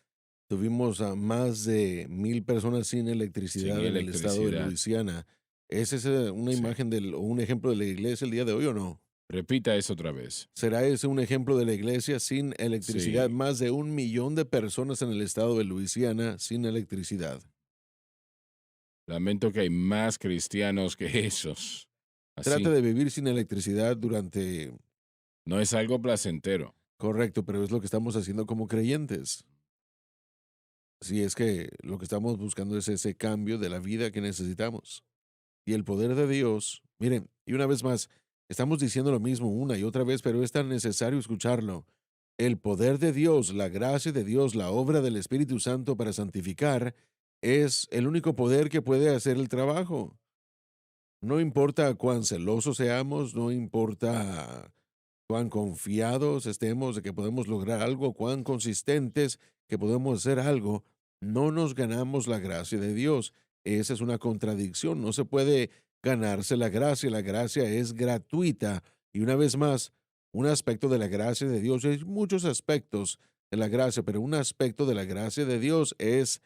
tuvimos a más de 1,000 personas sin Sin electricidad en el estado de electricidad. Luisiana. ¿Es esa una Sí. imagen o un ejemplo de la iglesia el día de hoy o no? Repita eso otra vez. ¿Será ese un ejemplo de la iglesia sin electricidad? Sí. Más de 1,000,000 de personas en el estado de Luisiana sin electricidad. Lamento que hay más cristianos que esos. Trata Así. de vivir sin electricidad durante... No es algo placentero. Correcto, pero es lo que estamos haciendo como creyentes. Si es que lo que estamos buscando es ese cambio de la vida que necesitamos. Y el poder de Dios, miren, y una vez más, estamos diciendo lo mismo una y otra vez, pero es tan necesario escucharlo. El poder de Dios, la gracia de Dios, la obra del Espíritu Santo para santificar, es el único poder que puede hacer el trabajo. No importa cuán celosos seamos, no importa cuán confiados estemos de que podemos lograr algo, cuán consistentes que podemos hacer algo, no nos ganamos la gracia de Dios. Esa es una contradicción. No se puede ganarse la gracia es gratuita. Y una vez más, un aspecto de la gracia de Dios, hay muchos aspectos de la gracia, pero un aspecto de la gracia de Dios es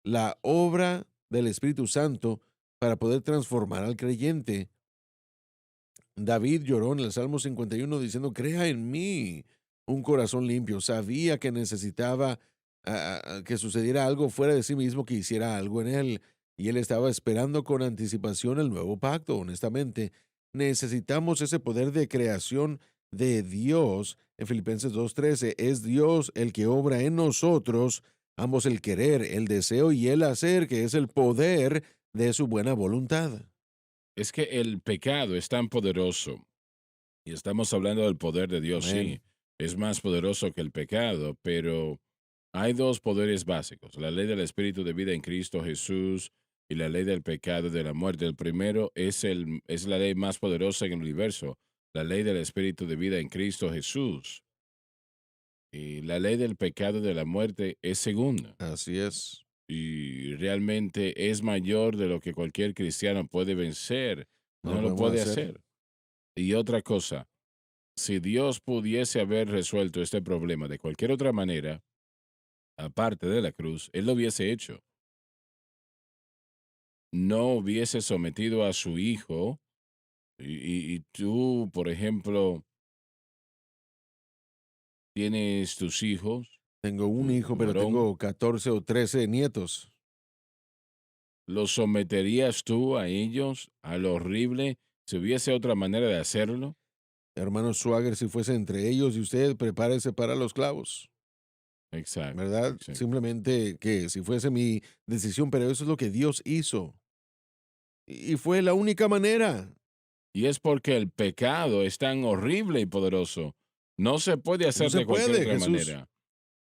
la obra del Espíritu Santo para poder transformar al creyente. David lloró en el Salmo 51 diciendo, crea en mí un corazón limpio. Sabía que necesitaba que sucediera algo fuera de sí mismo, que hiciera algo en él. Y él estaba esperando con anticipación el nuevo pacto, honestamente. Necesitamos ese poder de creación de Dios. En Filipenses 2:13, es Dios el que obra en nosotros, ambos el querer, el deseo y el hacer, que es el poder de su buena voluntad. Es que el pecado es tan poderoso, y estamos hablando del poder de Dios, sí, Amén. es más poderoso que el pecado, pero hay dos poderes básicos, la ley del Espíritu de vida en Cristo Jesús y la ley del pecado y de la muerte. El primero es la ley más poderosa en el universo, la ley del Espíritu de vida en Cristo Jesús. Y la ley del pecado y de la muerte es segunda. Así es. Y realmente es mayor de lo que cualquier cristiano puede vencer. No lo No lo podemos puede hacer. hacer. Y otra cosa, si Dios pudiese haber resuelto este problema de cualquier otra manera, aparte de la cruz, él lo hubiese hecho. No hubiese sometido a su hijo y tú, por ejemplo, tienes tus hijos, Tengo un tu hijo, pero varón, tengo 14 o 13 nietos. ¿los someterías tú a ellos, a lo horrible, si hubiese otra manera de hacerlo? Hermano Swagger, si fuese entre ellos y usted, prepárese para los clavos, Exacto, ¿verdad? exacto. Simplemente que si fuese mi decisión, pero eso es lo que Dios hizo. Y fue la única manera. Y es porque el pecado es tan horrible y poderoso. No se puede No hacer se de cualquier puede, otra Jesús. manera.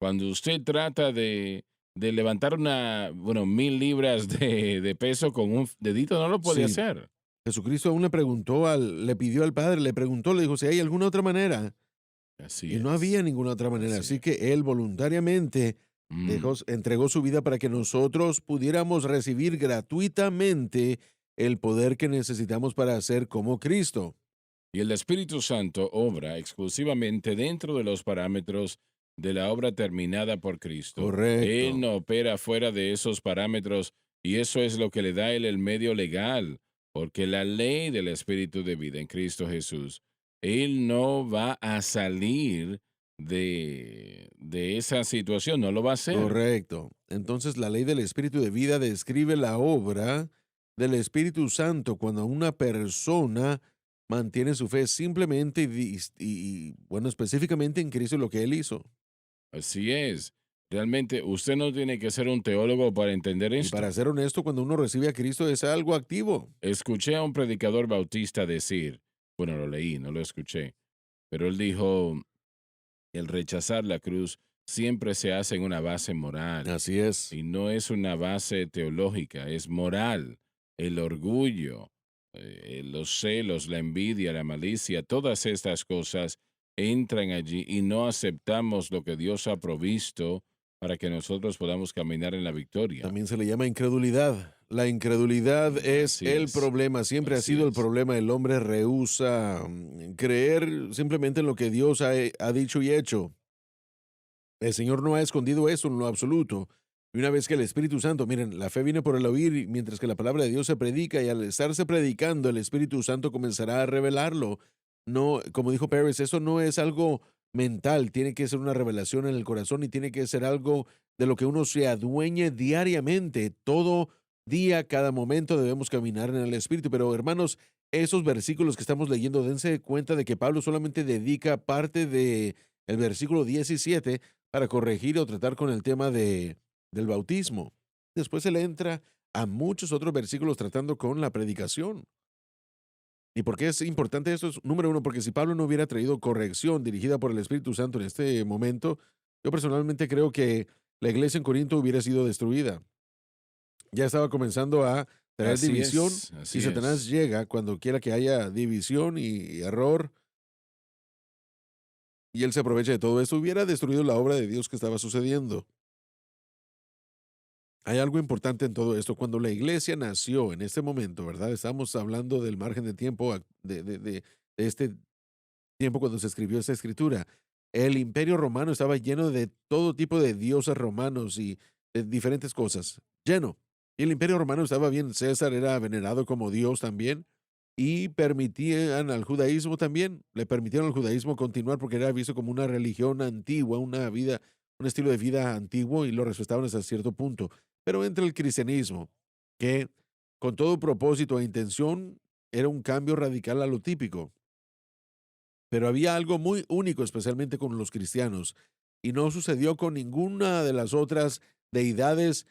Cuando usted trata de levantar una, bueno, 1000 libras de peso con un dedito, no lo puede Sí, hacer. Jesucristo aún le pidió al Padre, le preguntó, le dijo si hay alguna otra manera. Así Y no había es, ninguna otra manera. así Así es. que Él voluntariamente Mm. entregó su vida para que nosotros pudiéramos recibir gratuitamente el poder que necesitamos para ser como Cristo. Y el Espíritu Santo obra exclusivamente dentro de los parámetros de la obra terminada por Cristo. Él Correcto. no opera fuera de esos parámetros y eso es lo que le da a él el medio legal, porque la ley del Espíritu de vida en Cristo Jesús, él no va a salir de esa situación, no lo va a hacer. Correcto. Entonces, la ley del Espíritu de vida describe la obra del Espíritu Santo cuando una persona mantiene su fe simplemente bueno, específicamente en Cristo y lo que Él hizo. Así es. Realmente usted no tiene que ser un teólogo para entender Y para esto. ser honesto, cuando uno recibe a Cristo es algo activo. Escuché a un predicador bautista decir, bueno, lo leí, no lo escuché, pero él dijo, el rechazar la cruz siempre se hace en una base moral Así es. y no es una base teológica, es moral. El orgullo, los celos, la envidia, la malicia, todas estas cosas entran allí y no aceptamos lo que Dios ha provisto para que nosotros podamos caminar en la victoria. También se le llama incredulidad. La incredulidad es Así el es, problema, siempre ha así sido el es. problema. El hombre rehúsa creer simplemente en lo que Dios ha dicho y hecho. El Señor no ha escondido eso en lo absoluto. Y una vez que el Espíritu Santo, miren, la fe viene por el oír, mientras que la palabra de Dios se predica y al estarse predicando, el Espíritu Santo comenzará a revelarlo. No, como dijo Pérez, eso no es algo mental, tiene que ser una revelación en el corazón y tiene que ser algo de lo que uno se adueñe diariamente. Todo día, cada momento debemos caminar en el Espíritu. Pero hermanos, esos versículos que estamos leyendo, dense cuenta de que Pablo solamente dedica parte de el versículo 17 para corregir o tratar con el tema del bautismo. Después él entra a muchos otros versículos tratando con la predicación. ¿Y por qué es importante esto? Número uno, porque si Pablo no hubiera traído corrección dirigida por el Espíritu Santo en este momento, yo personalmente creo que la iglesia en Corinto hubiera sido destruida. Ya estaba comenzando a traer Así división es, y así Satanás es. llega cuando quiera que haya división y error y él se aprovecha de todo esto. Hubiera destruido la obra de Dios que estaba sucediendo. Hay algo importante en todo esto. Cuando la iglesia nació en este momento, ¿verdad? Estamos hablando del margen de tiempo de este tiempo cuando se escribió esta escritura. El imperio romano estaba lleno de todo tipo de dioses romanos y de diferentes cosas. Lleno. Y el imperio romano estaba bien. César era venerado como Dios también. Y permitían al judaísmo también. Le permitieron al judaísmo continuar porque era visto como una religión antigua, una vida, un estilo de vida antiguo y lo respetaban hasta cierto punto. Pero entre el cristianismo, que con todo propósito e intención era un cambio radical a lo típico. Pero había algo muy único, especialmente con los cristianos, y no sucedió con ninguna de las otras deidades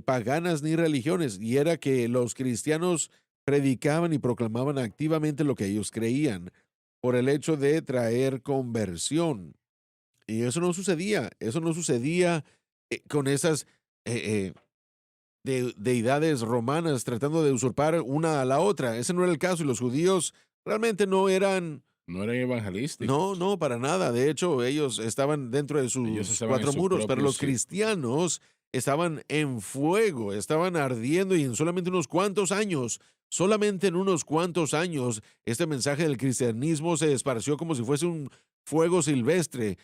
paganas ni religiones, y era que los cristianos predicaban y proclamaban activamente lo que ellos creían por el hecho de traer conversión. Y eso no sucedía con esas eh, deidades romanas tratando de usurpar una a la otra. Ese no era el caso y los judíos realmente no eran, No eran no, evangelísticos. no, para nada. De hecho, ellos estaban dentro de Ellos sus estaban en cuatro su muros, pero propio los círculo. cristianos estaban en fuego, estaban ardiendo y en solamente en unos cuantos años, este mensaje del cristianismo se esparció como si fuese un fuego silvestre.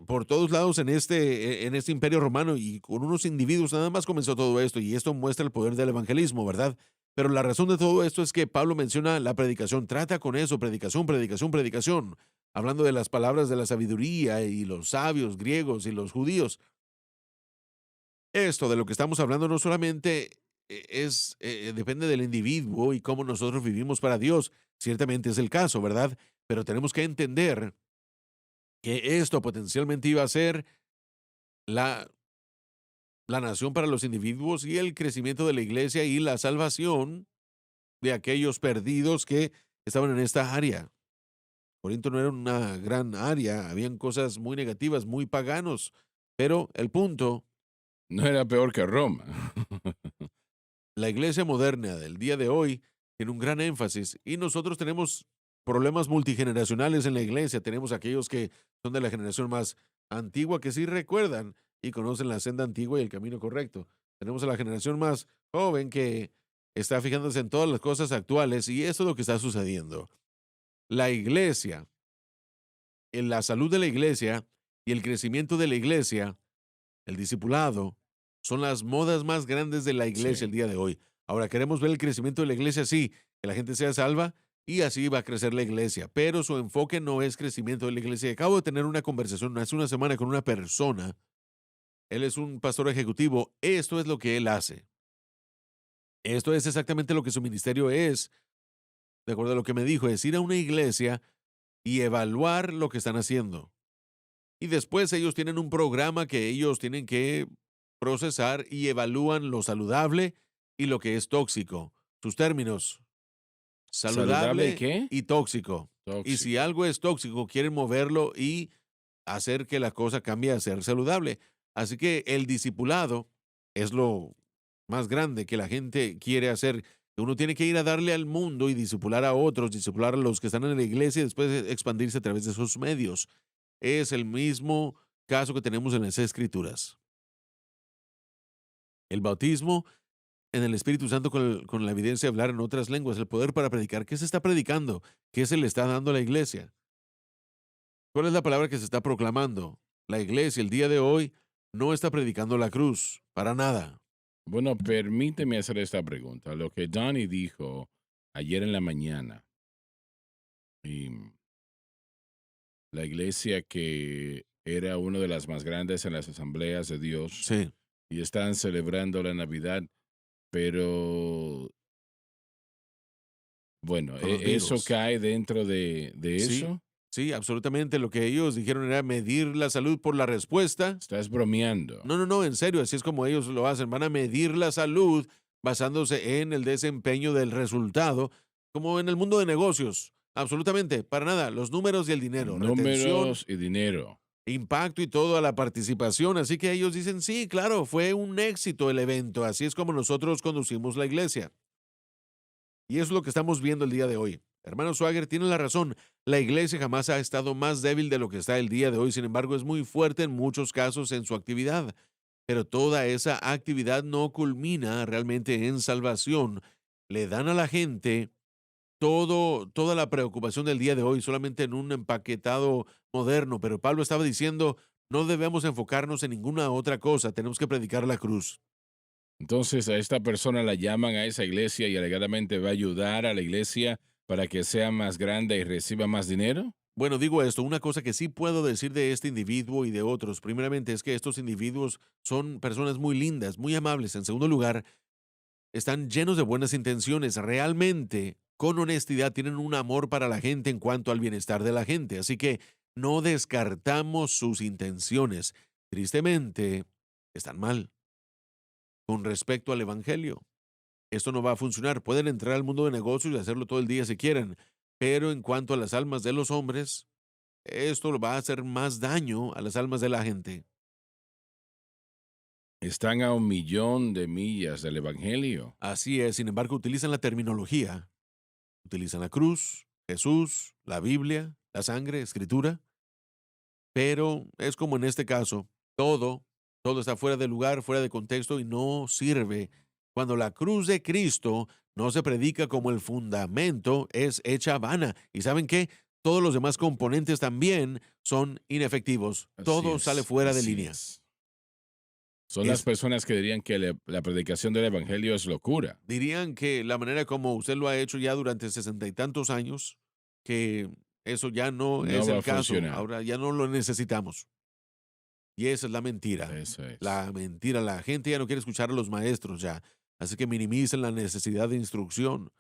por todos lados en este imperio romano y con unos individuos nada más comenzó todo esto y esto muestra el poder del evangelismo, ¿verdad? Pero la razón de todo esto es que Pablo menciona la predicación, trata con eso, predicación, predicación, predicación, hablando de las palabras de la sabiduría y los sabios griegos y los judíos. Esto de lo que estamos hablando no solamente depende del individuo y cómo nosotros vivimos para Dios, ciertamente es el caso, ¿verdad? Pero tenemos que entender que esto potencialmente iba a ser la, la nación para los individuos y el crecimiento de la iglesia y la salvación de aquellos perdidos que estaban en esta área. Corinto no era una gran área, habían cosas muy negativas, muy paganos, pero el punto, No era peor que Roma. la iglesia moderna del día de hoy tiene un gran énfasis y nosotros tenemos problemas multigeneracionales en la iglesia. Tenemos aquellos que son de la generación más antigua que sí recuerdan y conocen la senda antigua y el camino correcto. Tenemos a la generación más joven que está fijándose en todas las cosas actuales y eso es lo que está sucediendo. La iglesia, en la salud de la iglesia y el crecimiento de la iglesia, el discipulado, son las modas más grandes de la iglesia Sí. el día de hoy. Ahora queremos ver el crecimiento de la iglesia, sí, que la gente sea salva y así va a crecer la iglesia, pero su enfoque no es crecimiento de la iglesia. Acabo de tener una conversación hace una semana con una persona, él es un pastor ejecutivo, esto es lo que él hace. Esto es exactamente lo que su ministerio es, de acuerdo a lo que me dijo, es ir a una iglesia y evaluar lo que están haciendo. Y después ellos tienen un programa que ellos tienen que procesar y evalúan lo saludable y lo que es tóxico. Sus términos, ¿Saludable y saludable qué? y tóxico. Y si Tóxico. algo es tóxico, quieren moverlo y hacer que la cosa cambie a ser saludable. Así que el discipulado es lo más grande que la gente quiere hacer. Uno tiene que ir a darle al mundo y discipular a otros, discipular a los que están en la iglesia y después expandirse a través de esos medios. Es el mismo caso que tenemos en las Escrituras. El bautismo en el Espíritu Santo con la evidencia de hablar en otras lenguas, el poder para predicar. ¿Qué se está predicando? ¿Qué se le está dando a la iglesia? ¿Cuál es la palabra que se está proclamando? La iglesia el día de hoy no está predicando la cruz, para nada. Bueno, permíteme hacer esta pregunta. Lo que Donnie dijo ayer en la mañana, y la iglesia que era una de las más grandes en las asambleas de Dios Sí, y están celebrando la Navidad, pero bueno, con los ¿eso Beatles. cae dentro de Sí, eso? sí, absolutamente. Lo que ellos dijeron era medir la salud por la respuesta. Estás bromeando. No, no, no, en serio, así es como ellos lo hacen. Van a medir la salud basándose en el desempeño del resultado, como en el mundo de negocios. Absolutamente, para nada. Los números y el dinero, retención, Números y dinero. impacto y toda la participación. Así que ellos dicen, sí, claro, fue un éxito el evento. Así es como nosotros conducimos la iglesia. Y eso es lo que estamos viendo el día de hoy. Hermano Swagger tiene la razón. La iglesia jamás ha estado más débil de lo que está el día de hoy. Sin embargo, es muy fuerte en muchos casos en su actividad. Pero toda esa actividad no culmina realmente en salvación. Le dan a la gente toda la preocupación del día de hoy solamente en un empaquetado moderno. Pero Pablo estaba diciendo, no debemos enfocarnos en ninguna otra cosa. Tenemos que predicar la cruz. Entonces a esta persona la llaman a esa iglesia y alegadamente va a ayudar a la iglesia para que sea más grande y reciba más dinero. Bueno, digo esto, una cosa que sí puedo decir de este individuo y de otros, primeramente es que estos individuos son personas muy lindas, muy amables. En segundo lugar, están llenos de buenas intenciones, realmente, con honestidad, tienen un amor para la gente en cuanto al bienestar de la gente. Así que no descartamos sus intenciones. Tristemente, están mal con respecto al Evangelio. Esto no va a funcionar. Pueden entrar al mundo de negocios y hacerlo todo el día si quieren, pero en cuanto a las almas de los hombres, esto va a hacer más daño a las almas de la gente. Están a 1 millón de millas del Evangelio. Así es, sin embargo, utilizan la terminología, utilizan la cruz, Jesús, la Biblia, la sangre, escritura, pero es como en este caso, todo está fuera de lugar, fuera de contexto y no sirve. Cuando la cruz de Cristo no se predica como el fundamento, es hecha vana. ¿Y saben qué? todos los demás componentes también son inefectivos. Así Todo es, sale fuera de así línea. es. Son las Es- personas que dirían que la predicación del evangelio es locura. Dirían que la manera como usted lo ha hecho ya durante 60 y tantos años, que eso ya no No es va a el caso. funcionar. Ahora ya no lo necesitamos. Y esa es la mentira. Eso es. La mentira. La gente ya no quiere escuchar a los maestros ya. Así que minimicen la necesidad de instrucción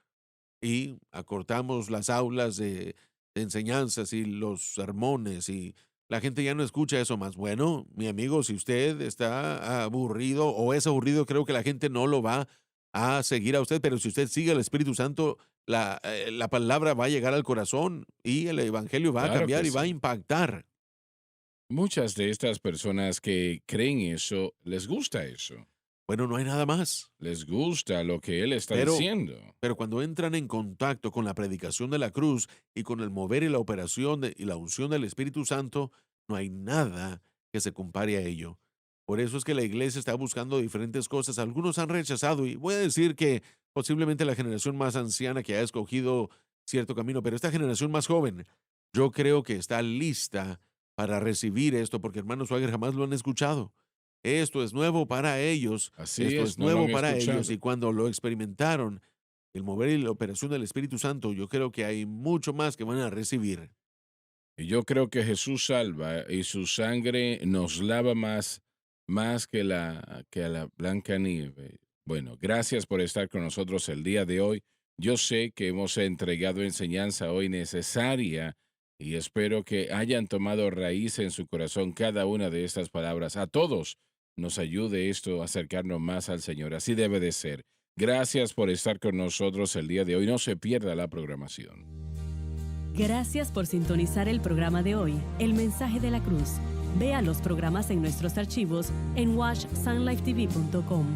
y acortamos las aulas de enseñanzas y los sermones y la gente ya no escucha eso más. Bueno, mi amigo, si usted está aburrido o es aburrido, creo que la gente no lo va a seguir a usted, pero si usted sigue al Espíritu Santo, la palabra va a llegar al corazón y el Evangelio va a Claro cambiar que y va a sí. impactar. Muchas de estas personas que creen eso, les gusta eso. Bueno, no hay nada más. Les gusta lo que él está Pero diciendo. Pero cuando entran en contacto con la predicación de la cruz y con el mover y la operación y la unción del Espíritu Santo, no hay nada que se compare a ello. Por eso es que la iglesia está buscando diferentes cosas. Algunos han rechazado y voy a decir que posiblemente la generación más anciana que ha escogido cierto camino, pero esta generación más joven, yo creo que está lista para recibir esto porque hermanos Swagger jamás lo han escuchado. Esto es nuevo para ellos. Así Esto es, es no lo nuevo han para ellos escuchado. y cuando lo experimentaron, el mover y la operación del Espíritu Santo, yo creo que hay mucho más que van a recibir. Y yo creo que Jesús salva y su sangre nos lava más que a la blanca nieve. Bueno, gracias por estar con nosotros el día de hoy. Yo sé que hemos entregado enseñanza hoy necesaria y espero que hayan tomado raíz en su corazón cada una de estas palabras. A todos nos ayude esto a acercarnos más al Señor. Así debe de ser. Gracias por estar con nosotros el día de hoy. No se pierda la programación. Gracias por sintonizar el programa de hoy, El Mensaje de la Cruz. Vea los programas en nuestros archivos en washsunlifetv.com.